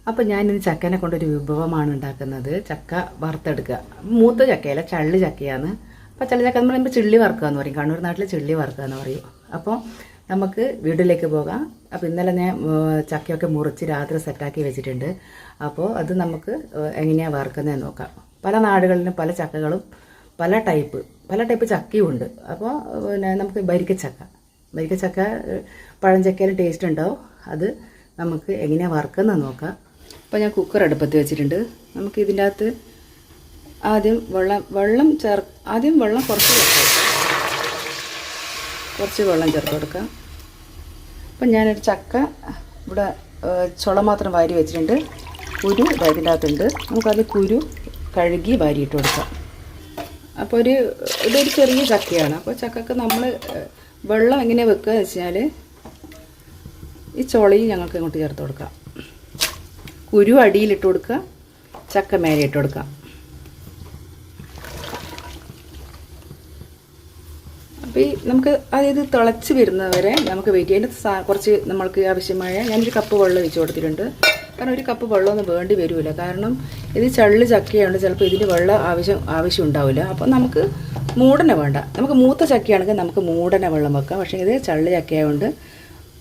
അപ്പോൾ ഞാനിന്ന് ചക്കേനെ കൊണ്ടൊരു വിഭവമാണ് ഉണ്ടാക്കുന്നത്. ചക്ക വറുത്തെടുക്കുക. മൂത്ത ചക്കയല്ല, ചള്ളി ചക്കയാണ്. അപ്പോൾ ചള്ളി ചക്ക എന്ന് പറയുമ്പോൾ ചിള്ളി വറുക്കുക എന്ന് പറയും. കണ്ണൂർ നാട്ടിൽ ചിള്ളി വറുക്കുക എന്ന് പറയും. അപ്പോൾ നമുക്ക് വീട്ടിലേക്ക് പോകാം. അപ്പോൾ ഇന്നലെ ഞാൻ ചക്കയൊക്കെ മുറിച്ച് രാത്രി സെറ്റാക്കി വെച്ചിട്ടുണ്ട്. അപ്പോൾ അത് നമുക്ക് എങ്ങനെയാണ് വറുക്കുന്നതെന്ന് നോക്കാം. പല നാടുകളിലും പല ചക്കകളും പല ടൈപ്പ് ചക്കയും ഉണ്ട്. അപ്പോൾ പിന്നെ നമുക്ക് വരിക്കച്ചക്ക പഴഞ്ചക്കയിലും ടേസ്റ്റ് ഉണ്ടാവും. അത് നമുക്ക് എങ്ങനെയാണ് വറുക്കുന്നത് നോക്കാം. അപ്പോൾ ഞാൻ കുക്കർ അടുപ്പത്ത് വെച്ചിട്ടുണ്ട്. നമുക്ക് ഇതിൻ്റെ അകത്ത് ആദ്യം വെള്ളം കുറച്ച് വെള്ളം ചേർത്ത് കൊടുക്കാം. അപ്പം ഞാനൊരു ചക്ക ഇവിടെ ചുള മാത്രം വാരി വെച്ചിട്ടുണ്ട്. കുരു ഇതിൻ്റെ അകത്തുണ്ട്. നമുക്കത് കുരു കഴുകി വാരിയിട്ട് കൊടുക്കാം. അപ്പോൾ ഇതൊരു ചെറിയ ചക്കയാണ്. അപ്പോൾ ചക്കക്ക് നമ്മൾ വെള്ളം എങ്ങനെ വെക്കുക എന്ന് വെച്ചാൽ ഈ ചുളയും ഞങ്ങൾക്ക് ഇങ്ങോട്ട് ചേർത്ത് കൊടുക്കാം. കുരു അടിയിലിട്ട് കൊടുക്കുക, ചക്ക മേലെ ഇട്ട് കൊടുക്കാം. അപ്പോൾ നമുക്ക് അതായത് തിളച്ച് വരുന്നവരെ നമുക്ക് വെയിറ്റ് ചെയ്യാൻ കുറച്ച് നമ്മൾക്ക് ആവശ്യമായ ഞാനൊരു കപ്പ് വെള്ളം ഒഴിച്ച് കൊടുത്തിട്ടുണ്ട്. കാരണം ഒരു കപ്പ് വെള്ളമൊന്നും വേണ്ടി വരില്ല. കാരണം ഇത് ചള്ളി ചക്കയുണ്ട്, ചിലപ്പോൾ ഇതിന് വെള്ളം ആവശ്യം ഉണ്ടാവില്ല. അപ്പോൾ നമുക്ക് മൂടനെ വേണ്ട. നമുക്ക് മൂത്ത ചക്കയാണെങ്കിൽ നമുക്ക് മൂടനെ വെള്ളം വെക്കാം. പക്ഷേ ഇത് ചള്ളി ചക്കയായതുകൊണ്ട്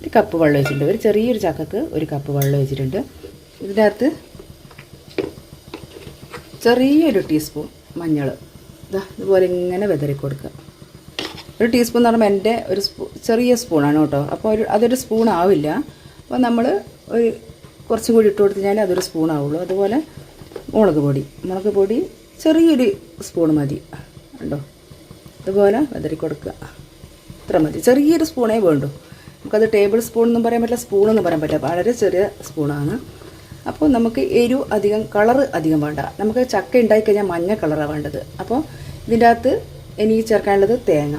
ഒരു കപ്പ് വെള്ളം വെച്ചിട്ടുണ്ട്. ഒരു ചെറിയൊരു ചക്കക്ക് ഒരു കപ്പ് വെള്ളം വെച്ചിട്ടുണ്ട്. ഇതിൻ്റെ അകത്ത് ചെറിയൊരു ടീസ്പൂൺ മഞ്ഞൾ ഇതുപോലെ ഇങ്ങനെ വിതറി കൊടുക്കുക. ഒരു ടീസ്പൂൺ എന്ന് പറയുമ്പോൾ എൻ്റെ ഒരു ചെറിയ സ്പൂണാണ് കേട്ടോ. അപ്പോൾ അതൊരു സ്പൂൺ ആവില്ല. അപ്പോൾ നമ്മൾ ഒരു കുറച്ചും കൂടി ഇട്ട് കൊടുത്ത് കഴിഞ്ഞാൽ അതൊരു സ്പൂൺ ആവുള്ളൂ. അതുപോലെ മുളക് പൊടി ചെറിയൊരു സ്പൂൺ മതി ഉണ്ടോ. ഇതുപോലെ വിതറി കൊടുക്കുക. ഇത്ര മതി, ചെറിയൊരു സ്പൂണേ വേണ്ടൂ. നമുക്കത് ടേബിൾ സ്പൂൺ എന്നും പറയാൻ പറ്റില്ല, സ്പൂണൊന്നും പറയാൻ പറ്റില്ല. വളരെ ചെറിയ സ്പൂണാണ്. അപ്പോൾ നമുക്ക് കളറ് അധികം വേണ്ട. നമുക്ക് ചക്ക ഉണ്ടായിക്കഴിഞ്ഞാൽ മഞ്ഞ കളറാണ് വേണ്ടത്. അപ്പോൾ ഇതിൻ്റെ അകത്ത് ഇനി ചേർക്കാനുള്ളത് തേങ്ങ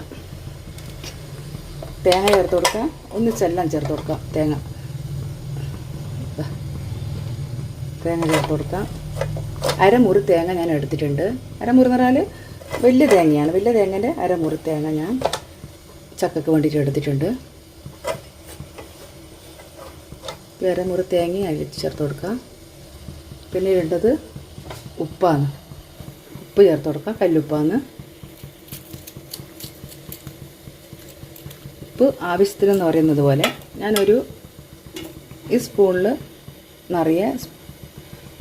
ചേർത്ത് കൊടുക്കാം. ഒന്നിച്ചെല്ലാം ചേർത്ത് കൊടുക്കാം. തേങ്ങ ചേർത്ത് കൊടുക്കാം. അരമുറി തേങ്ങ ഞാൻ എടുത്തിട്ടുണ്ട്. അരമുറി എന്ന് പറഞ്ഞാൽ വലിയ തേങ്ങയാണ്. വലിയ തേങ്ങേൻ്റെ അരമുറി തേങ്ങ ഞാൻ ചക്കയ്ക്ക് വേണ്ടിയിട്ട് എടുത്തിട്ടുണ്ട്. അരമുറി തേങ്ങ അരിച്ച് ചേർത്ത് കൊടുക്കാം. പിന്നെ ഇടേണ്ടത് ഉപ്പാണ്. ഉപ്പ് ചേർത്ത് കൊടുക്കാം. കല്ലുപ്പാണ്. ഉപ്പ് ആവശ്യത്തിനെന്ന് പറയുന്നത് പോലെ ഞാനൊരു ഈ സ്പൂണിൽ നിറയെ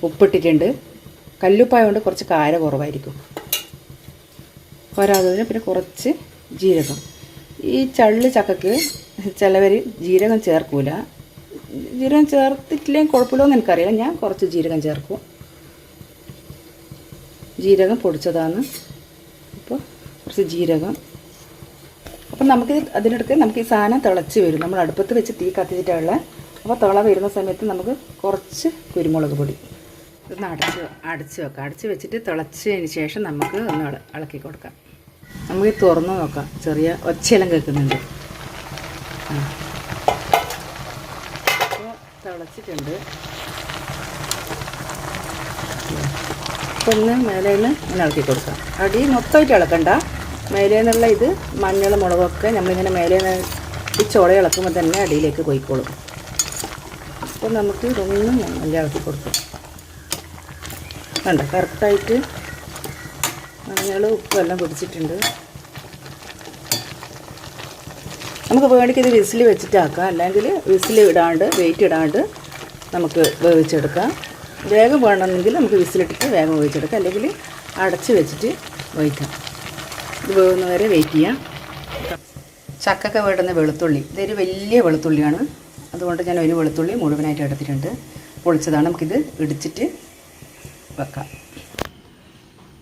ഉപ്പിട്ടിട്ടുണ്ട്. കല്ലുപ്പായതുകൊണ്ട് കുറച്ച് കാര കുറവായിരിക്കും. പോരാത്തതിന് പിന്നെ കുറച്ച് ജീരകം. ഈ ചള്ളി ചക്കക്ക് ചിലവർ ജീരകം ചേർക്കൂല. ജീരകം ചേർത്തിട്ടില്ലെങ്കിൽ കുഴപ്പമില്ലെന്ന് എനിക്കറിയാം. ഞാൻ കുറച്ച് ജീരകം ചേർക്കും. ജീരകം പൊടിച്ചതാണ്. അപ്പോൾ കുറച്ച് ജീരകം. അപ്പം അതിനിടയ്ക്ക് നമുക്ക് ഈ സാധനം തിളച്ച് വരും. നമ്മൾ അടുപ്പത്ത് വെച്ച് തീ കത്തിച്ചിട്ടുള്ള. അപ്പോൾ തിള വരുന്ന സമയത്ത് നമുക്ക് കുറച്ച് കുരുമുളക് പൊടി ഒന്ന് അടച്ച് വെക്കാം. അടച്ച് വെച്ചിട്ട് തിളച്ചതിന് ശേഷം നമുക്ക് ഒന്ന് ഇളക്കി കൊടുക്കാം. നമുക്ക് തുറന്ന് നോക്കാം. ചെറിയ ഒച്ചയെല്ലാം കേൾക്കുന്നുണ്ട്. അപ്പോൾ തിളച്ചിട്ടുണ്ട്. അപ്പോൾ ഒന്ന് മേലേന്ന് ഇങ്ങനെ ഇളക്കി കൊടുക്കാം. അടി മൊത്തമായിട്ട് ഇളക്കണ്ട. മേലേന്നുള്ള ഇത് മഞ്ഞൾ മുളകൊക്കെ നമ്മളിങ്ങനെ മേലേന്ന് ഈ ചുള ഇളക്കുമ്പോൾ തന്നെ അടിയിലേക്ക് പോയിക്കോളും. അപ്പോൾ നമുക്ക് ഇതൊന്നും നല്ല ഇളക്കി കൊടുക്കാം. വേണ്ട കറക്റ്റായിട്ട് മഞ്ഞൾ ഉപ്പെല്ലാം പിടിച്ചിട്ടുണ്ട്. നമുക്ക് വേണ്ടിക്ക് ഇത് വിസിൽ വെച്ചിട്ടാക്കാം. അല്ലെങ്കിൽ വിസിൽ വെയിറ്റ് ഇടാണ്ട് നമുക്ക് വേവിച്ചെടുക്കാം. വേഗം വേണമെങ്കിൽ നമുക്ക് വിസിലിട്ടിട്ട് വേഗം വേവിച്ചെടുക്കാം. അല്ലെങ്കിൽ അടച്ച് വെച്ചിട്ട് വേവിക്കാം. ഇത് വേവുന്നവരെ വെയിറ്റ് ചെയ്യാം. ചക്കൊക്കെ വേണ്ടുന്ന വെളുത്തുള്ളി, ഇതൊരു വലിയ വെളുത്തുള്ളിയാണ്. അതുകൊണ്ട് ഞാൻ ഒരു വെളുത്തുള്ളി മുഴുവനായിട്ട് എടുത്തിട്ടുണ്ട്. പൊളിച്ചതാണ്. നമുക്കിത് ഇടിച്ചിട്ട് വെക്കാം.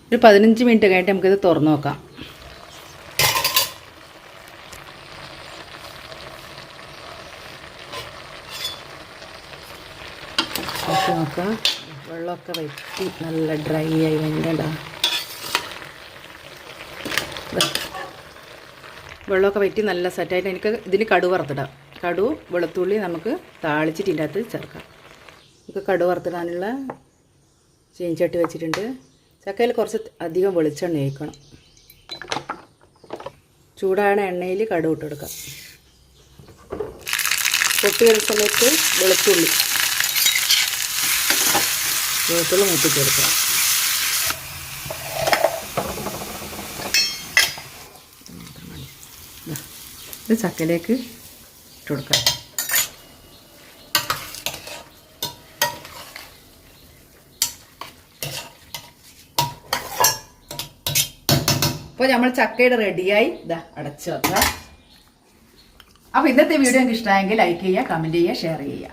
ഒരു 15 മിനിറ്റ് കഴിഞ്ഞിട്ട് നമുക്കിത് തുറന്ന് നോക്കാം. നോക്കാം. വെള്ളമൊക്കെ വറ്റി നല്ല ഡ്രൈ ആയി വേണ്ട. വെള്ളമൊക്കെ വറ്റി നല്ല സെറ്റായിട്ട് എനിക്ക് ഇതിന് കടുക് വറുത്തിടാം. കടുക് വെളുത്തുള്ളി നമുക്ക് താളിച്ചിട്ട് ഇതിൻ്റെ അകത്ത് ചേർക്കാം. നമുക്ക് കടുക് വറുത്തിടാനുള്ള ചീനിച്ചട്ടി വെച്ചിട്ടുണ്ട്. ചക്കയിൽ കുറച്ച് അധികം വെളിച്ചെണ്ണ ഒഴിക്കണം. ചൂടായ എണ്ണയിൽ കടുക് ഇട്ട് കൊടുക്കാം. പൊട്ടി വരുന്ന സമയത്ത് വെളുത്തുള്ളി വെളുത്തുള്ളി മൂപ്പിച്ച് കൊടുക്കുക. ഇത് ചക്കയിലേക്ക് ഇട്ട് കൊടുക്കാം. അപ്പോൾ നമ്മൾ ചക്കയുടെ റെഡിയായി. ഇതാ അടച്ചു വെക്കാം. അപ്പോൾ ഇന്നത്തെ വീഡിയോ നിങ്ങൾക്ക് ഇഷ്ടമായെങ്കിൽ ലൈക്ക് ചെയ്യുക, കമൻറ്റ് ചെയ്യുക, ഷെയർ ചെയ്യുക.